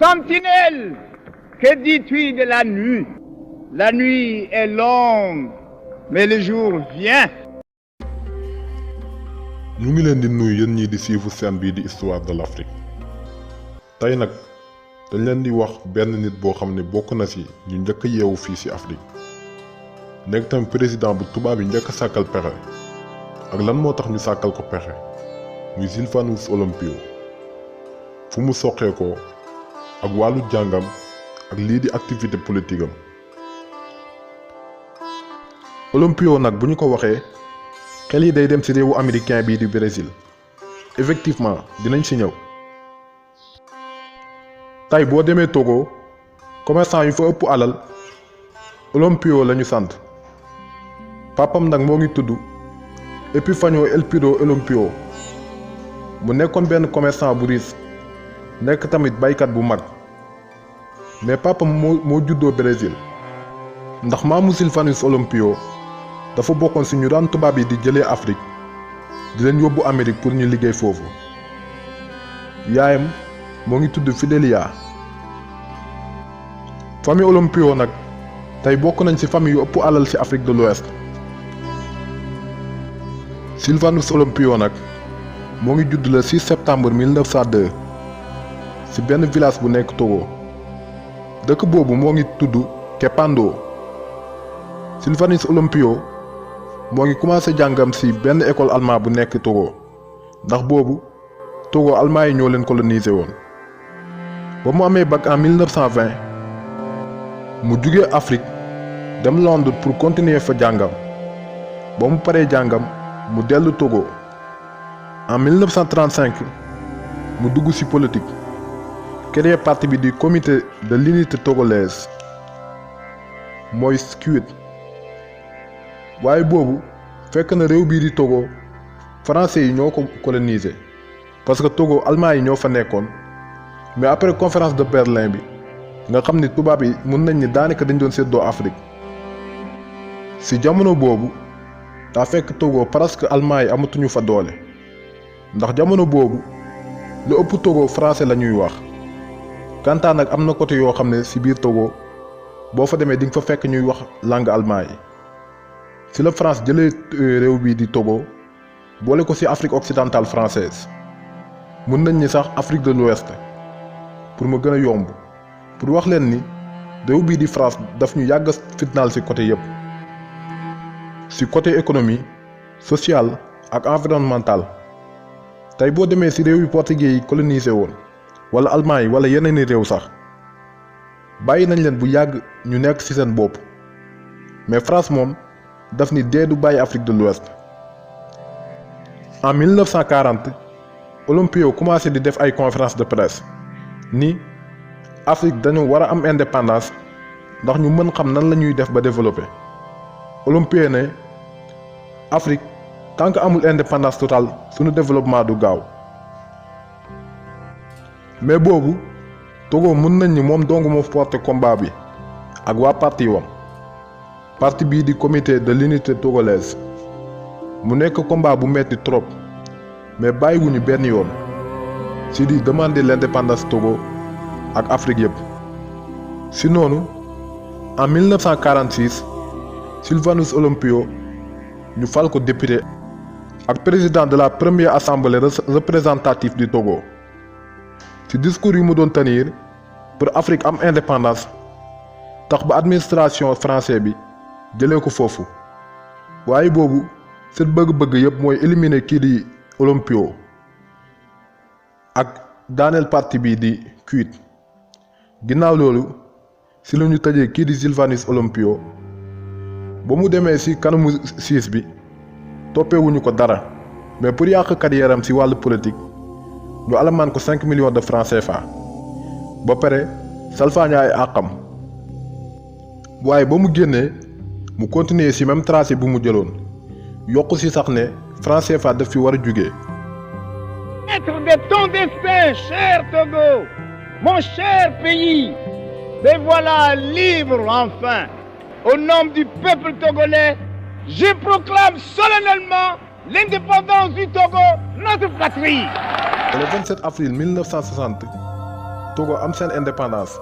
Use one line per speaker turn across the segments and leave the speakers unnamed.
Sentinelle, que dis-tu de la nuit? La nuit est longue, mais le jour vient.
ñu ngi leen di nuyu yéen ñii di suivre seen bii di histoire de l'Afrique tey nag dañ leen di wax benn nit boo xam ne bokk na ci ñu njëkk a yeewu fii ci Afrique nekk tam président bu tubaab yi njëkk a sàkkal pexe ak lan moo tax ñu sàkkal ko pexe muy Sylvanus Olympio fu mu soqeekoo ak wàllu jàngam ak lii di activité politique am. Olympio nag bu ñu ko waxee xel yi day dem ci réewu américain bii di Brésil effectivement dinañ ci ñëw. tey boo demee Togo commerçant yu fa ëpp alal Olympio lañu sant papam nag moo ngi tudd Epifanio Elpidio Olympio mu nekkoon benn commerçant bu riche nekk tamit baykat bu mag mais papam moo juddoo Brésil ndax maamu Sylvanus Olympio dafa bokkoon ci ñu daan tubaab yi di jëlee Afrique di leen yóbbu Amérique pour ñu liggéey foofu yaayam moo ngi tudd Fidelia. famille Olympio nag tey bokk nañ ci famille yu ëpp alal ci Afrique de l'Ouest. Sylvanus Olympio nag moo ngi judd le 6 septembre 1902 ci benn village bu nekk Togo dëkk boobu moo ngi tudd Kepando. Sylvanus Olympio moo ngi commencé jàngam ci benn école allemand bu nekk Togo ndax boobu Togo allemand yi ñoo leen colonisé woon. ba mu amee bac en 1920 mu jugee Afrique dem Londres pour continuer fa jàngam ba mu paree jàngam mu dellu Togo en 1935 mu dugg ci politique créé parti bi di comité de l'unité togolaise mooy SCUT waaye boobu fekk na réew bii di Togo français yi ñoo ko colonisé parce que Togo allemand yi ñoo fa nekkoon. mais après conférence de Berlin bi nga xam ni tubaab yi mën nañ ni daanaka dañ doon séddoo Afrique ci jamono boobu daa fekk Togo presque allemand yi amatuñu fa doole ndax jamono boobu lu ëpp Togo français la ñuy wax kantaa nag am na côté yoo xam ne ci biir Togo boo fa demee di nga fa fekk ñuy wax langue allemand yi ci la France jëlee réew bii di Togo boole ko ci Afrique occidentale française mën nañ ni sax Afrique de l'Ouest pour ma gën a yomb pour wax leen ni réew bii di France daf ñu yàgg fitnaal ci côté yépp ci côté économie sociale ak environnemental tey boo demee ci réew yi portugais yi colonisé woon wala allemand yi wala yeneeni réew sax bàyyi nañ leen bu yàgg ñu nekk ci seen bopp mais France moom daf ni dee du bàyyi Afrique de l'Ouest. en 1940 Olympio commencé di def ay conférence de presse ni Afrique dañu war a am indépendance ndax ñu mën xam nan la ñuy def ba développer. Olympio ne Afrique tant que amul indépendance totale suñu développement du gaaw mais boobu Togo mën nañ ni moom dong moo porté combat bi ak waa parti wam parti bii di comité de l'unité togolaise mu nekk combat bu metti trop mais bàyyiwuñu benn yoon ci di demander l'indépendance Togo ak Afrique yépp. ci noonu en 1946 Sylvanus Olympio ñu fal ko député ak président de la première assemblée représentative du Togo ci discours yu mu doon tenir pour Afrique am indépendance tax ba administration français bi jëlee ko foofu waaye boobu seen bëgg-bëgg yépp mooy éliminer kii di Olympio ak daaneel parti bi di CUT. ginnaaw loolu ci la ñu tëjee kii di Sylvanus Olympio ba mu demee ci kanamu siis bi toppeewuñu ko dara mais pour yàq carrière am ci wàllu politique ñu alamaan ko 5 millions de francs CFA ba pare salfaañe ay àqam waaye ba mu génnee mu continuer ci même tracé bu mu jëloon yokku ci sax ne francs CFA daf fi war a jugee.
Maître de ton destin, cher Togo, mon cher pays, me voilà libre enfin. Au nom du peuple togolais, je proclame solennellement l'indépendance du Togo, notre patrie.
Le 27 avril 1960 Togo am seen indépendance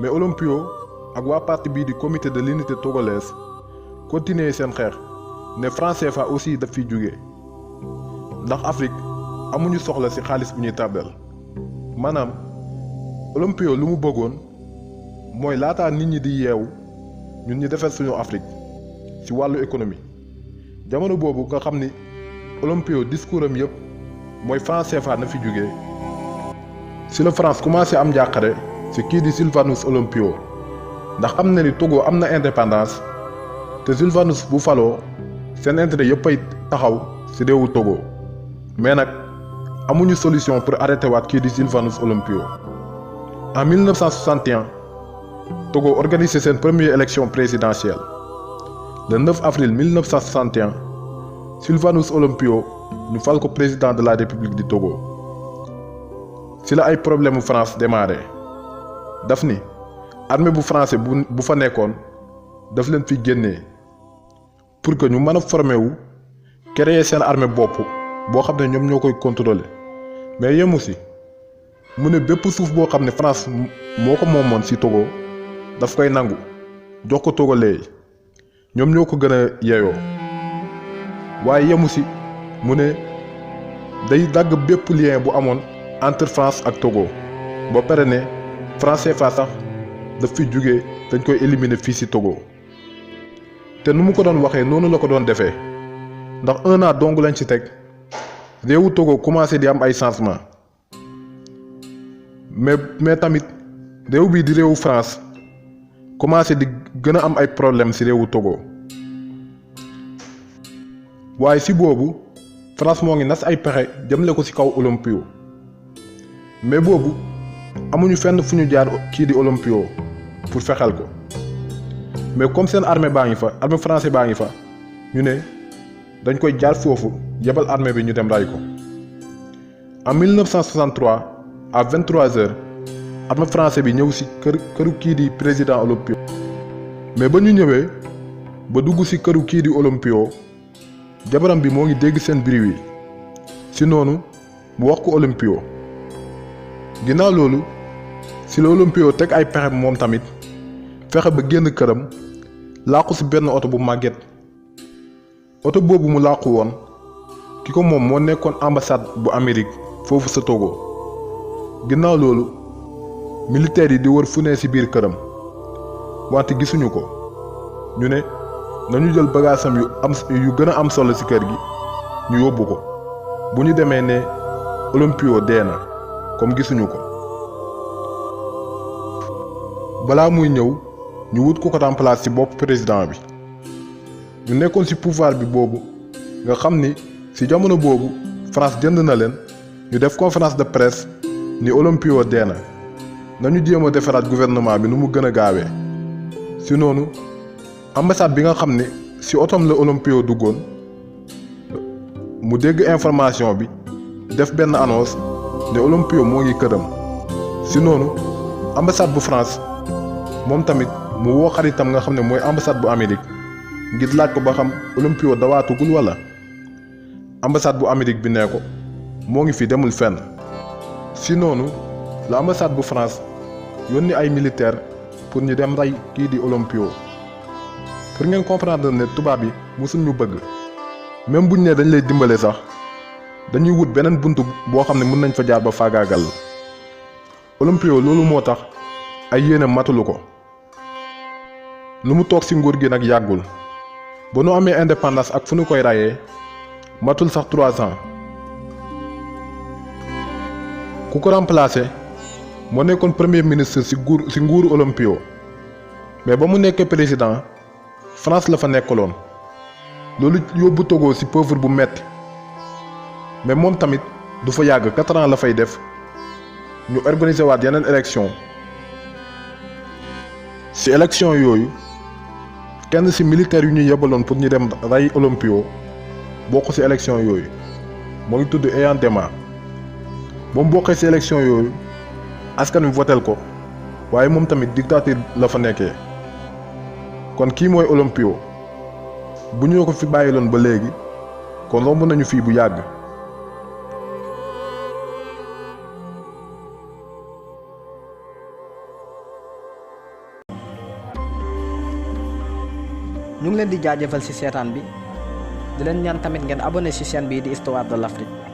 mais Olympio ak waa parti bii di comité de l'unité togolaise continuer seen xeex ne franc CFA aussi daf fiy jóge ndax Afrique amuñu soxla ci xaalis bu ñuy tàbbal maanaam Olympio lu mu bëggoon mooy laataa nit ñi di yeewu ñun ñu defar suñu Afrique ci wàllu économie jamono boobu nga xam ni Olympio discours am yëpp mooy franc CFA na fi jóge ci la France commencé am njàqare ci kii di Sylvanus Olympio ndax xam na ni Togo am na indépendance te Sylvanus bu faloo seen intérêt yëpp ay taxaw ci réewu Togo mais nag amuñu solution pour arrêter waat kii di Sylvanus Olympio. En 1961 Togo organisé seen première élection présidentielle le 9 avril 1961 Sylvanus Olympio ñu fal ko président de la République du Togo. ci la ay problème France démarré daf ni armée bu français bu fa nekkoon daf leen fi génnee pour que ñu mën a formé wu créer seen armée bopp boo xam ne ñoom ñoo koy contrôler mais yemu si mu ne bépp suuf boo xam ne France moo ko moomoon ci Togo daf koy nangu jox ko togolais ñoom ñoo ko gën a yeyoo waaye yemu si mu ne day dagg bépp lien bu amoon entre France ak Togo ba pare ne franc CFA sax daf fi jóge dañ koy éliminer fii ci Togo te nu mu ko doon waxee noonu la ko doon defee ndax 1 an dong lañ ci teg réewu Togo commencé di am ay changement mais tamit réew bii di réewu France commencé di gën a am ay problème ci réewu Togo waaye ci boobu France moo ngi nas ay pexe jëmle ko ci kaw Olympio mais boobu amuñu fenn fu ñu jaar kii di Olympio pour fexeel ko mais comme seen armée baa ngi fa armée français baa ngi fa ñu ne dañ koy jaar foofu yebal armée bi ñu dem ray ko. En 1963 à 23h armée français bi ñëw ci këru kii di président Olympio mais ba ñu ñëwee ba dugg ci këru kii di Olympio jabaram bi moo ngi dégg seen bruit wi ci noonu mu wax ko Olympio ginnaaw loolu ci la Olympio teg ay pexe moom tamit fexe ba génn këram làqu ci benn oto bu màgget oto boobu mu làqu woon ki ko moom moo nekkoon ambassade bu Amérique foofu sa Togo ginnaaw loolu militaires yi di wër fu ne ci biir këram wante gisuñu ko ñu ne nañu jël bagaasam yu gën a am solo ci kër gi ñu yóbbu ko bu ñu demee ne Olympio dee na comme gisuñu ko balaa muy ñëw ñu wut ko remplacer ci bopp président bi ñu nekkoon ci pouvoir bi boobu nga xam ni ci jamono boobu France jënd na leen ñu def conférence de presse ni Olympio dee na nañu jéem a defaraat gouvernement bi nu mu gën a gaawee ci noonu ambassade bi nga xam ne ci otom la Olympio duggoon mu dégg information bi def benn annonce ne Olympio moo ngi këram ci noonu ambassade bu France moom tamit mu woo xaritam nga xam ne mooy ambassade bu Amérique ngir laaj ko ba xam Olympio dawaatugul walla ambassade bu Amérique bi nee ko moo ngi fi demul fenn ci noonu la ambassade bu France yónni ay militaire pour ñu dem rey kii di Olympio pour ngeen comprendre ne tubaab yi musul ñu bëgg même buñ ne dañ lay dimbale sax dañuy wut beneen buntu boo xam ne mën nañ fa jaar ba faagaagal Olympio loolu moo tax ay yéene matulu ko lu mu toog ci nguur gi nag yàggul ba nu amee indépendance ak fu nu koy rayee matul sax 3 ans ku ko remplacé moo nekkoon premier ministre ci nguuru Olympio mais ba mu nekkee président France la fa nekkaloon loolu yóbbu Togo ci pauvre bu metti mais moom tamit du fa yàgg 4 ans la fay def ñu organiser waat yeneen élection ci élection yooyu kenn ci militaire yu ñu yebaloon pour ñu dem rey Olympio bokk ci élection yooyu moo ngi tudd Eyandema moom bokkee ci élection yooyu askan wi votel ko waaye moom tamit dictature la fa nekkee kon kii mooy Olympio bu ñu ko fi bàyyiloon ba léegi kon romb nañu fii bu yàgg.
ñu ngi leen di jaajëfal ci seetaan bi di leen ñaan tamit ngeen abonné ci chaîne bii di Histoire de l'Afrique.